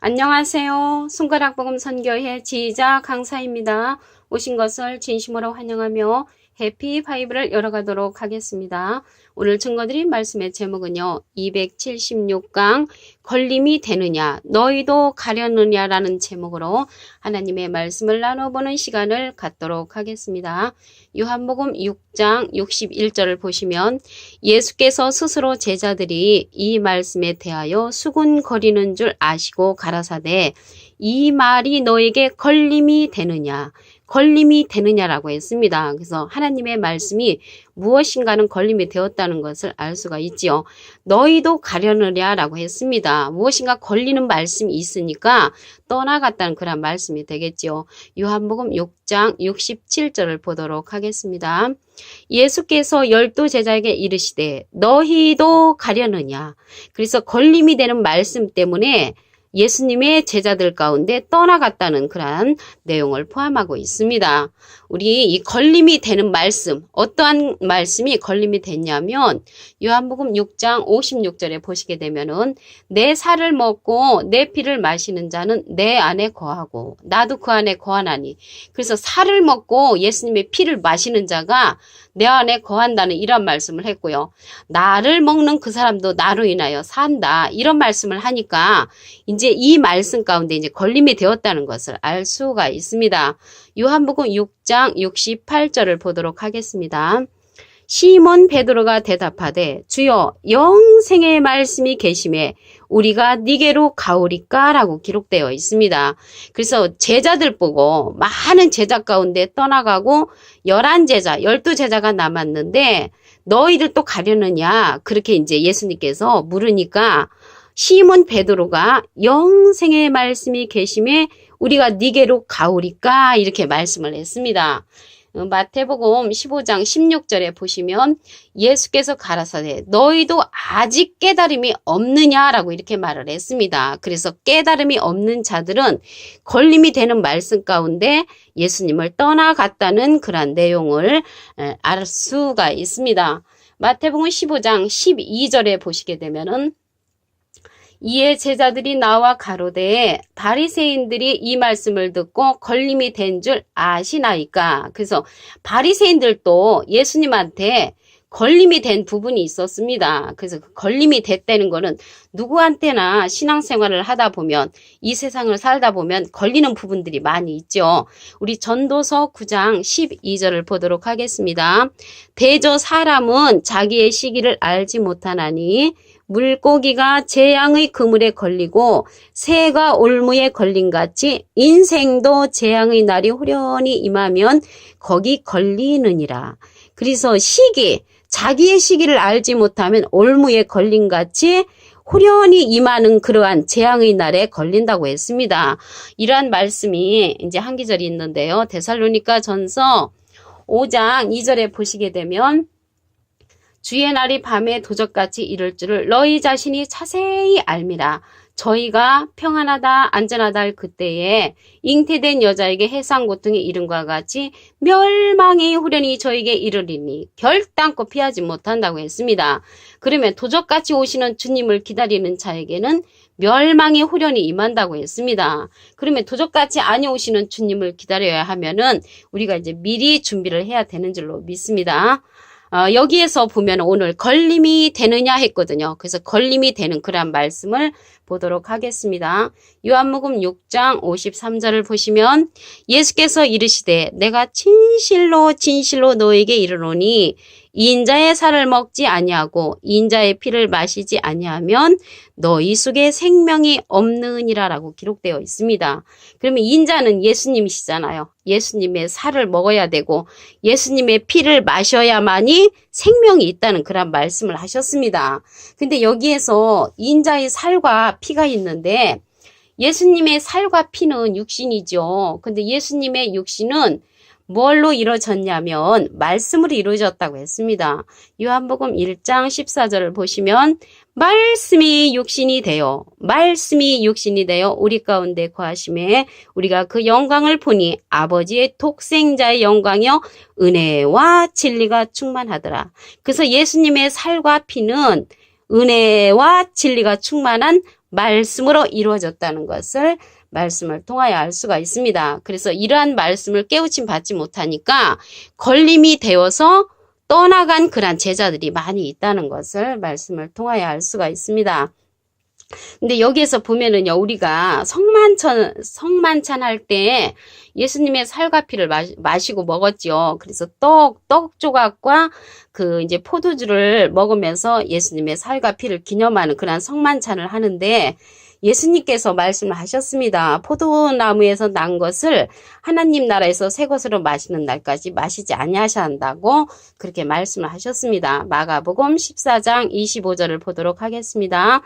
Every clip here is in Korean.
안녕하세요. 손가락복음 선교회 지휘자 강사입니다. 오신 것을 진심으로 환영하며 해피 바이블을 열어가도록 하겠습니다. 오늘 증거드린 말씀의 제목은요. 276강 걸림이 되느냐 너희도 가려느냐라는 제목으로 하나님의 말씀을 나눠보는 시간을 갖도록 하겠습니다. 요한복음 6장 61절을 보시면 예수께서 스스로 제자들이 이 말씀에 대하여 수군거리는 줄 아시고 가라사대 이 말이 너에게 걸림이 되느냐 걸림이 되느냐라고 했습니다. 그래서 하나님의 말씀이 무엇인가는 걸림이 되었다는 것을 알 수가 있지요. 너희도 가려느냐라고 했습니다. 무엇인가 걸리는 말씀이 있으니까 떠나갔다는 그런 말씀이 되겠지요. 요한복음 6장 67절을 보도록 하겠습니다. 예수께서 12 제자에게 이르시되 너희도 가려느냐. 그래서 걸림이 되는 말씀 때문에 예수님의 제자들 가운데 떠나갔다는 그러한 내용을 포함하고 있습니다. 우리 이 걸림이 되는 말씀, 어떠한 말씀이 걸림이 됐냐면 요한복음 6장 56절에 보시게 되면은 내 살을 먹고 내 피를 마시는 자는 내 안에 거하고 나도 그 안에 거하나니. 그래서 살을 먹고 예수님의 피를 마시는 자가 내 안에 거한다는 이런 말씀을 했고요. 나를 먹는 그 사람도 나로 인하여 산다. 이런 말씀을 하니까 이제 이 말씀 가운데 이제 걸림이 되었다는 것을 알 수가 있습니다. 요한복음 6장 68절을 보도록 하겠습니다. 시몬 베드로가 대답하되 주여 영생의 말씀이 계심에 우리가 니게로 가오리까 라고 기록되어 있습니다. 그래서 제자들 보고 많은 제자 가운데 떠나가고 11제자, 12제자가 남았는데 너희들 또 가려느냐 그렇게 이제 예수님께서 물으니까 시몬 베드로가 영생의 말씀이 계심에 우리가 니게로 가오리까 이렇게 말씀을 했습니다. 마태복음 15장 16절에 보시면 예수께서 가라사대 너희도 아직 깨달음이 없느냐라고 이렇게 말을 했습니다. 그래서 깨달음이 없는 자들은 걸림이 되는 말씀 가운데 예수님을 떠나갔다는 그런 내용을 알 수가 있습니다. 마태복음 15장 12절에 보시게 되면은 이에 제자들이 나와 가로되 바리새인들이 이 말씀을 듣고 걸림이 된 줄 아시나이까. 그래서 바리새인들도 예수님한테 걸림이 된 부분이 있었습니다. 그래서 걸림이 됐다는 거는 누구한테나 신앙생활을 하다 보면 이 세상을 살다 보면 걸리는 부분들이 많이 있죠. 우리 전도서 9장 12절을 보도록 하겠습니다. 대저 사람은 자기의 시기를 알지 못하나니 물고기가 재앙의 그물에 걸리고 새가 올무에 걸린같이 인생도 재앙의 날이 후련히 임하면 거기 걸리느니라. 그래서 시기, 자기의 시기를 알지 못하면 올무에 걸린같이 후련히 임하는 그러한 재앙의 날에 걸린다고 했습니다. 이러한 말씀이 이제 한 기절이 있는데요. 데살로니가 전서 5장 2절에 보시게 되면 주의 날이 밤에 도적같이 이를 줄을 너희 자신이 자세히 알미라. 저희가 평안하다 안전하다 할 그때에 잉태된 여자에게 해상 고통이 이른과 같이 멸망이 후련히 저에게 이르리니 결단코 피하지 못한다고 했습니다. 그러면 도적같이 오시는 주님을 기다리는 자에게는 멸망이 후련히 임한다고 했습니다. 그러면 도적같이 아니 오시는 주님을 기다려야 하면은 우리가 이제 미리 준비를 해야 되는 줄로 믿습니다. 여기에서 보면 오늘 걸림이 되느냐 했거든요. 그래서 걸림이 되는 그런 말씀을 보도록 하겠습니다. 요한복음 6장 53절을 보시면 예수께서 이르시되 내가 진실로 진실로 너에게 이르노니 인자의 살을 먹지 아니하고 인자의 피를 마시지 아니하면 너희 속에 생명이 없느니라라고 기록되어 있습니다. 그러면 인자는 예수님이시잖아요. 예수님의 살을 먹어야 되고 예수님의 피를 마셔야만이 생명이 있다는 그런 말씀을 하셨습니다. 근데 여기에서 인자의 살과 피가 있는데 예수님의 살과 피는 육신이죠. 근데 예수님의 육신은 뭘로 이루어졌냐면 말씀으로 이루어졌다고 했습니다. 요한복음 1장 14절을 보시면 말씀이 육신이 되어 우리 가운데 거하심에 우리가 그 영광을 보니 아버지의 독생자의 영광이요 은혜와 진리가 충만하더라. 그래서 예수님의 살과 피는 은혜와 진리가 충만한 말씀으로 이루어졌다는 것을 말씀을 통하여 알 수가 있습니다. 그래서 이러한 말씀을 깨우침 받지 못하니까 걸림이 되어서 떠나간 그런 제자들이 많이 있다는 것을 말씀을 통하여 알 수가 있습니다. 근데 여기에서 보면은요, 우리가 성만찬 할 때 예수님의 살과 피를 마시고 먹었죠. 그래서 떡 조각과 이제 포도주를 먹으면서 예수님의 살과 피를 기념하는 그런 성만찬을 하는데, 예수님께서 말씀을 하셨습니다. 포도나무에서 난 것을 하나님 나라에서 새 것으로 마시는 날까지 마시지 아니하셔야 한다고 그렇게 말씀을 하셨습니다. 마가복음 14장 25절을 보도록 하겠습니다.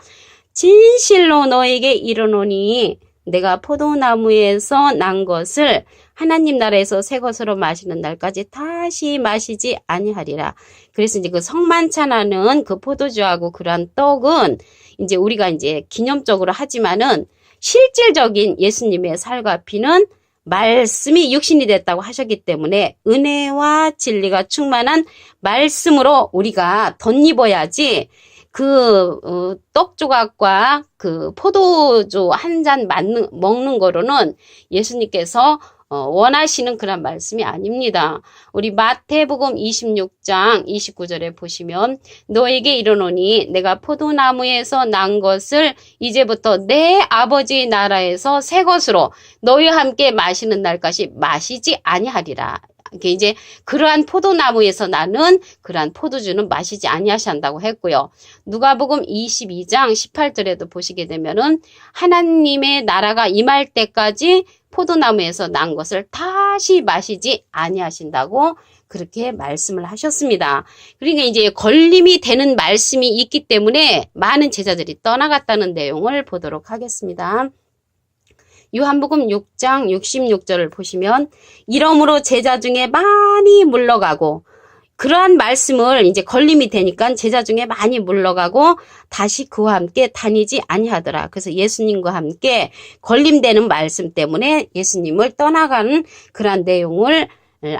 진실로 너에게 이르노니 내가 포도나무에서 난 것을 하나님 나라에서 새 것으로 마시는 날까지 다시 마시지 아니하리라. 그래서 이제 그 성만찬하는 그 포도주하고 그러한 떡은 이제 우리가 이제 기념적으로 하지만은 실질적인 예수님의 살과 피는 말씀이 육신이 됐다고 하셨기 때문에 은혜와 진리가 충만한 말씀으로 우리가 덧입어야지 떡 조각과 포도주 한 잔 먹는 거로는 예수님께서 원하시는 그런 말씀이 아닙니다. 우리 마태복음 26장 29절에 보시면 너에게 이르노니 내가 포도나무에서 난 것을 이제부터 내 아버지의 나라에서 새 것으로 너희와 함께 마시는 날까지 마시지 아니하리라. 이제 그러한 포도나무에서 나는 그러한 포도주는 마시지 아니하신다고 했고요. 누가복음 22장 18절에도 보시게 되면은 하나님의 나라가 임할 때까지 포도나무에서 난 것을 다시 마시지 아니하신다고 그렇게 말씀을 하셨습니다. 그러니까 이제 걸림이 되는 말씀이 있기 때문에 많은 제자들이 떠나갔다는 내용을 보도록 하겠습니다. 요한복음 6장 66절을 보시면 이러므로 제자 중에 많이 물러가고, 그러한 말씀을 이제 걸림이 되니까 제자 중에 많이 물러가고 다시 그와 함께 다니지 아니하더라. 그래서 예수님과 함께 걸림되는 말씀 때문에 예수님을 떠나가는 그러한 내용을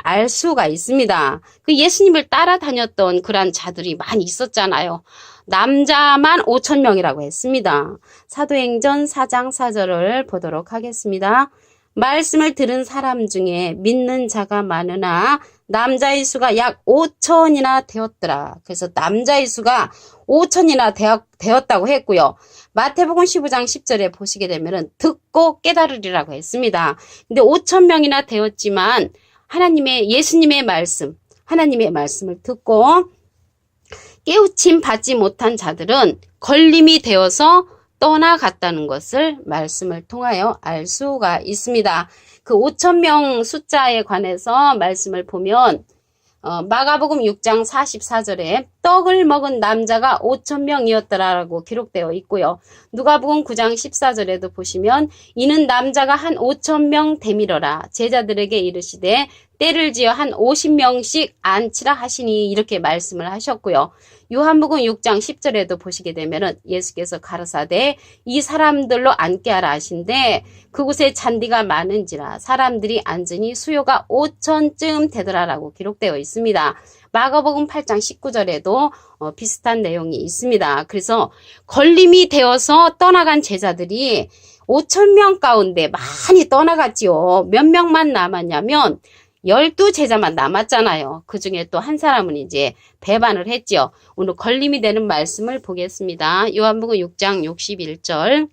알 수가 있습니다. 그 예수님을 따라다녔던 그러한 자들이 많이 있었잖아요. 남자만 5,000명이라고 했습니다. 사도행전 4장 4절을 보도록 하겠습니다. 말씀을 들은 사람 중에 믿는 자가 많으나 남자의 수가 약 5,000이나 되었더라. 그래서 남자의 수가 5,000이나 되었다고 했고요. 마태복음 15장 10절에 보시게 되면은 듣고 깨달으리라고 했습니다. 근데 5,000명이나 되었지만 예수님의 하나님의 말씀을 듣고 깨우침 받지 못한 자들은 걸림이 되어서 떠나갔다는 것을 말씀을 통하여 알 수가 있습니다. 그 5,000명 숫자에 관해서 말씀을 보면 마가복음 6장 44절에 떡을 먹은 남자가 5,000명이었더라라고 기록되어 있고요. 누가복음 9장 14절에도 보시면 이는 남자가 한 5,000명 되밀어라 제자들에게 이르시되 때를 지어 한 50명씩 앉히라 하시니 이렇게 말씀을 하셨고요. 요한복음 6장 10절에도 보시게 되면은 예수께서 가라사대 이 사람들로 앉게 하라 하신데 그곳에 잔디가 많은지라 사람들이 앉으니 수요가 5,000쯤 되더라라고 기록되어 있습니다. 마가복음 8장 19절에도 비슷한 내용이 있습니다. 그래서 걸림이 되어서 떠나간 제자들이 5,000명 가운데 많이 떠나갔지요. 몇 명만 남았냐면 12제자만 남았잖아요. 그 중에 또 한 사람은 이제 배반을 했죠. 오늘 걸림이 되는 말씀을 보겠습니다. 요한복음 6장 61절.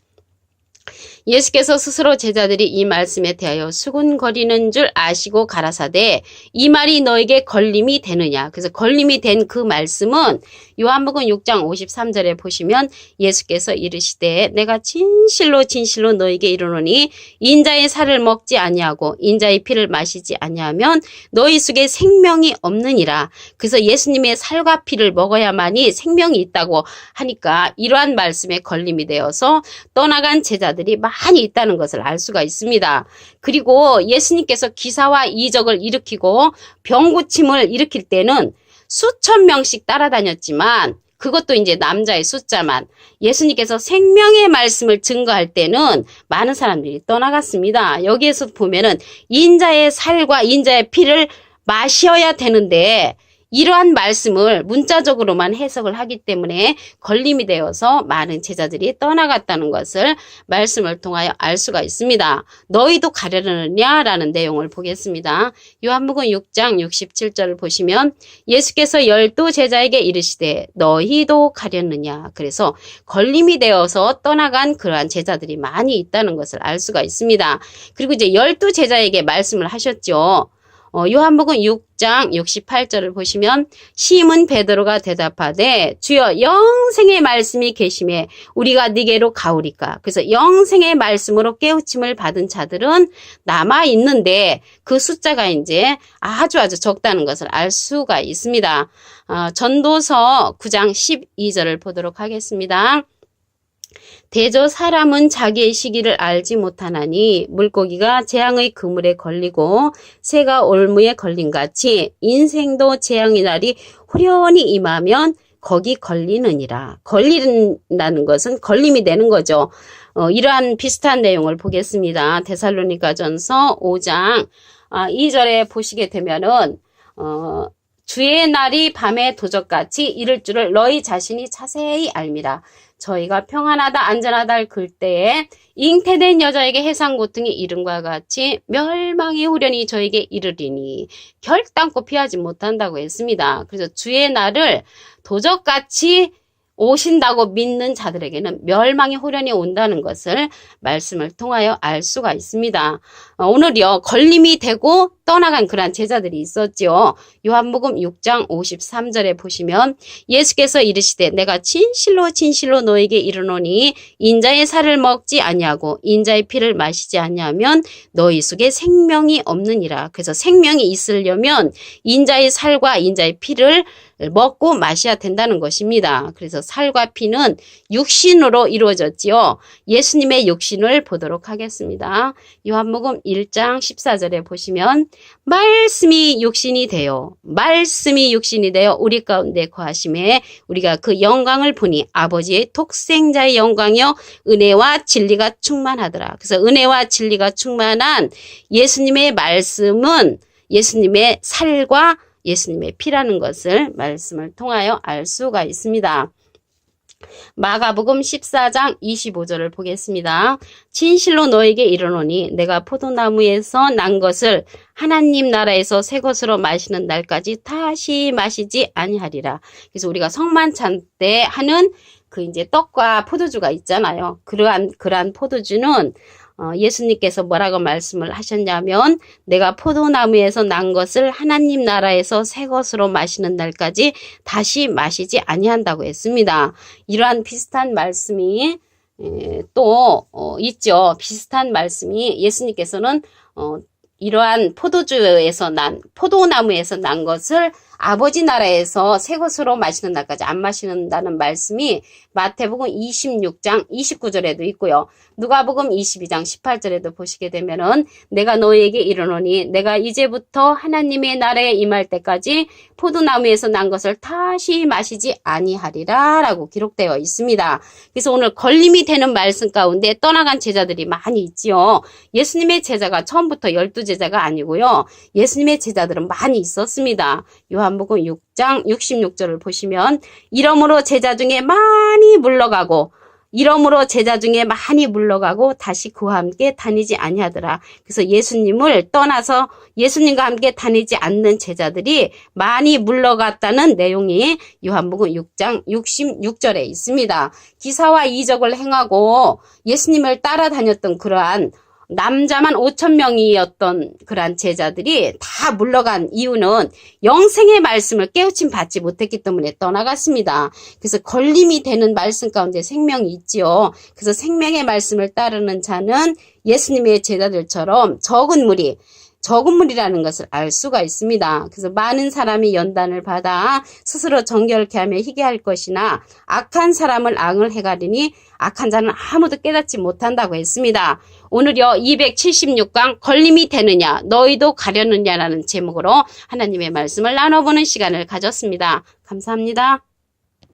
예수께서 스스로 제자들이 이 말씀에 대하여 수군거리는 줄 아시고 가라사대 이 말이 너에게 걸림이 되느냐. 그래서 걸림이 된 그 말씀은 요한복음 6장 53절에 보시면 예수께서 이르시되 내가 진실로 진실로 너에게 이르노니 인자의 살을 먹지 아니하고 인자의 피를 마시지 아니하면 너희 속에 생명이 없느니라. 그래서 예수님의 살과 피를 먹어야만이 생명이 있다고 하니까 이러한 말씀에 걸림이 되어서 떠나간 제자들이 많이 있다는 것을 알 수가 있습니다. 그리고 예수님께서 기사와 이적을 일으키고 병고침을 일으킬 때는 수천 명씩 따라다녔지만 그것도 이제 남자의 숫자만, 예수님께서 생명의 말씀을 증거할 때는 많은 사람들이 떠나갔습니다. 여기에서 보면은 인자의 살과 인자의 피를 마셔야 되는데 이러한 말씀을 문자적으로만 해석을 하기 때문에 걸림이 되어서 많은 제자들이 떠나갔다는 것을 말씀을 통하여 알 수가 있습니다. 너희도 가려느냐라는 내용을 보겠습니다. 요한복음 6장 67절을 보시면 예수께서 12 제자에게 이르시되 너희도 가려느냐. 그래서 걸림이 되어서 떠나간 그러한 제자들이 많이 있다는 것을 알 수가 있습니다. 그리고 이제 12 제자에게 말씀을 하셨죠. 요한복음 6장 68절을 보시면 시몬 베드로가 대답하되 주여 영생의 말씀이 계심에 우리가 네게로 가오리까. 그래서 영생의 말씀으로 깨우침을 받은 자들은 남아 있는데 그 숫자가 이제 아주 적다는 것을 알 수가 있습니다. 전도서 9장 12절을 보도록 하겠습니다. 대저 사람은 자기의 시기를 알지 못하나니 물고기가 재앙의 그물에 걸리고 새가 올무에 걸림같이 인생도 재앙의 날이 후련히 임하면 거기 걸리느니라. 걸린다는 것은 걸림이 되는 거죠. 이러한 비슷한 내용을 보겠습니다. 데살로니가전서 5장 2절에 보시게 되면은 주의 날이 밤에 도적같이 이를 줄을 너희 자신이 자세히 알미라. 저희가 평안하다 안전하다 할 그때에 잉태된 여자에게 해상 고통이 이름과 같이 멸망의 후련이 저에게 이르리니 결단코 피하지 못한다고 했습니다. 그래서 주의 날을 도적같이 오신다고 믿는 자들에게는 멸망의 후련이 온다는 것을 말씀을 통하여 알 수가 있습니다. 오늘요 걸림이 되고 떠나간 그러한 제자들이 있었죠. 요한복음 6장 53절에 보시면 예수께서 이르시되 내가 진실로 진실로 너에게 이르노니 인자의 살을 먹지 아니하고 인자의 피를 마시지 아니하면 너희 속에 생명이 없느니라. 그래서 생명이 있으려면 인자의 살과 인자의 피를 먹고 마셔야 된다는 것입니다. 그래서 살과 피는 육신으로 이루어졌지요. 예수님의 육신을 보도록 하겠습니다. 요한복음 1장 14절에 보시면 말씀이 육신이 되어 우리 가운데 거하심에 우리가 그 영광을 보니 아버지의 독생자의 영광이요 은혜와 진리가 충만하더라. 그래서 은혜와 진리가 충만한 예수님의 말씀은 예수님의 살과 예수님의 피라는 것을 말씀을 통하여 알 수가 있습니다. 마가복음 14장 25절을 보겠습니다. 진실로 너에게 이르노니 내가 포도나무에서 난 것을 하나님 나라에서 새 것으로 마시는 날까지 다시 마시지 아니하리라. 그래서 우리가 성만찬 때 하는 그 이제 떡과 포도주가 있잖아요. 그러한 포도주는 예수님께서 뭐라고 말씀을 하셨냐면 내가 포도나무에서 난 것을 하나님 나라에서 새 것으로 마시는 날까지 다시 마시지 아니한다고 했습니다. 이러한 비슷한 말씀이 또 있죠. 비슷한 말씀이 예수님께서는 이러한 포도나무에서 난 것을 아버지 나라에서 새 것으로 마시는 날까지 안 마시는다는 말씀이 마태복음 26장 29절에도 있고요. 누가복음 22장 18절에도 보시게 되면은 내가 너희에게 이르노니 내가 이제부터 하나님의 나라에 임할 때까지 포도나무에서 난 것을 다시 마시지 아니하리라 라고 기록되어 있습니다. 그래서 오늘 걸림이 되는 말씀 가운데 떠나간 제자들이 많이 있지요. 예수님의 제자가 처음부터 12제자가 아니고요. 예수님의 제자들은 많이 있었습니다. 요한복음 6장 66절을 보시면 이러므로 제자 중에 많이 물러가고 다시 그와 함께 다니지 아니하더라. 그래서 예수님을 떠나서 예수님과 함께 다니지 않는 제자들이 많이 물러갔다는 내용이 요한복음 6장 66절에 있습니다. 기사와 이적을 행하고 예수님을 따라다녔던 그러한 남자만 5,000명이었던 그러한 제자들이 다 물러간 이유는 영생의 말씀을 깨우침 받지 못했기 때문에 떠나갔습니다. 그래서 걸림이 되는 말씀 가운데 생명이 있지요. 그래서 생명의 말씀을 따르는 자는 예수님의 제자들처럼 적은 무리라는 것을 알 수가 있습니다. 그래서 많은 사람이 연단을 받아 스스로 정결케 하며 희게 할 것이나 악한 사람을 악을 해가리니 악한 자는 아무도 깨닫지 못한다고 했습니다. 오늘요 276강 걸림이 되느냐 너희도 가려느냐라는 제목으로 하나님의 말씀을 나눠보는 시간을 가졌습니다. 감사합니다.